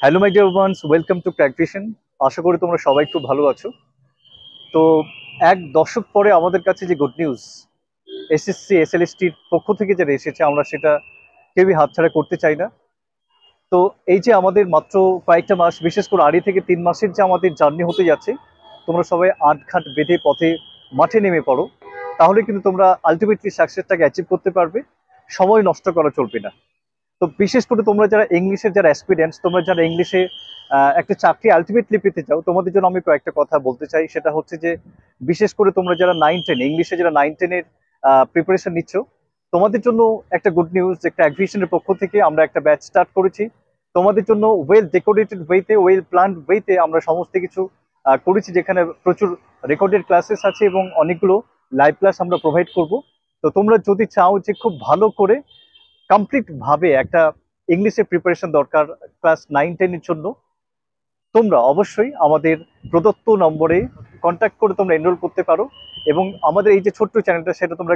Hello my dear ones, welcome to Crack Vision. আশা করি তোমরা সবাই খুব ভালো আছো। তো এক দশক পরে আমাদের কাছে যে গুড নিউজ এসএসসি এসএলএসটির পক্ষ থেকে যেটা এসেছে, আমরা সেটা কেউই হাতছাড়া করতে চাই না। তো এই যে আমাদের মাত্র কয়েকটা মাস, বিশেষ করে 2.5 থেকে 3 মাসের যে আমাদের জার্নি হতে যাচ্ছে, তোমরা সবাই আটঘাট বেঁধে পথে মাঠে নেমে পড়ো, তাহলে কিন্তু তোমরা আলটিমেটলি সাকসেসটাকে অ্যাচিভ করতে পারবে। সময় নষ্ট করা চলবে না। তো বিশেষ করে তোমরা যারা ইংলিশের যারা অ্যাসপিরেন্টস, তোমরা যারা ইংলিশে একটা চাকরি আলটিমেটলি পেতে চাও, তোমাদের জন্য আমি কয়েকটা কথা বলতে চাই। সেটা হচ্ছে যে বিশেষ করে তোমরা যারা 9-10 ইংলিশে যারা 9-10-এর প্রিপারেশন নিচ্ছ, তোমাদের জন্য একটা গুড নিউজ, একটা অ্যাডমিশনের পক্ষ থেকে আমরা একটা ব্যাচ স্টার্ট করেছি। তোমাদের জন্য ওয়েল ডেকোরেটেড ওয়েতে, ওয়েল প্ল্যান্ড ওয়েতে আমরা সমস্ত কিছু করেছি, যেখানে প্রচুর রেকর্ডেড ক্লাসেস আছে এবং অনেকগুলো লাইভ ক্লাস আমরা প্রোভাইড করব। তো তোমরা যদি চাও যে খুব ভালো করে কমপ্লিট ভাবে একটা ইংলিশে প্রিপারেশন দরকার ক্লাস 9-10-এর জন্য, তোমরা অবশ্যই আমাদের প্রদত্ত নম্বরে কন্ট্যাক্ট করে তোমরা এনরোল করতে পারো। এবং আমাদের এই যে ছোট্ট চ্যানেলটা, সেটা তোমরা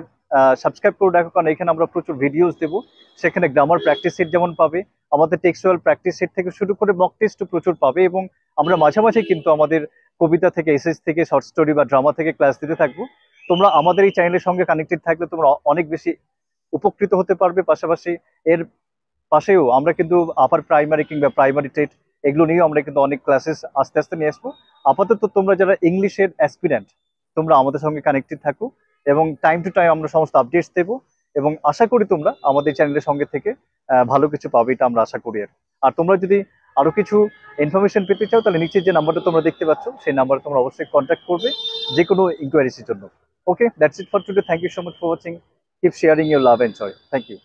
সাবস্ক্রাইব করে রাখো, কারণ এখানে আমরা প্রচুর ভিডিওস দেবো। সেখানে গ্রামার প্র্যাকটিস সেট যেমন পাবে, আমাদের টেক্সচুয়াল প্র্যাকটিস সেট থেকে শুরু করে মক টেস্টও প্রচুর পাবে। এবং আমরা মাঝে মাঝে কিন্তু আমাদের কবিতা থেকে, এসএস থেকে, শর্ট স্টোরি বা ড্রামা থেকে ক্লাস দিতে থাকবো। তোমরা আমাদের এই চ্যানেলের সঙ্গে কানেক্টেড থাকলে তোমরা অনেক বেশি উপকৃত হতে পারবে। পাশাপাশি এর পাশেও আমরা কিন্তু আপার প্রাইমারি কিংবা প্রাইমারি টেট এগুলো নিয়েও আমরা কিন্তু অনেক ক্লাসেস আস্তে আস্তে নিয়ে আসবো। আপাতত তোমরা যারা ইংলিশের অ্যাসপিরেন্ট, তোমরা আমাদের সঙ্গে কানেক্টেড থাকো এবং টাইম টু টাইম আমরা সমস্ত আপডেটস দেবো। এবং আশা করি তোমরা আমাদের চ্যানেলের সঙ্গে থেকে ভালো কিছু পাবে, এটা আমরা আশা করি। আর তোমরা যদি আরো কিছু ইনফরমেশন পেতে চাও, তাহলে নিচে যে নাম্বারটা তোমরা দেখতে পাচ্ছ, সেই নাম্বারে তোমরা অবশ্যই কন্ট্যাক্ট করবে যে কোনো ইনকোয়ারিজের জন্য। Okay, that's it for today. Thank you so much for watching. Keep sharing your love and joy. Thank you.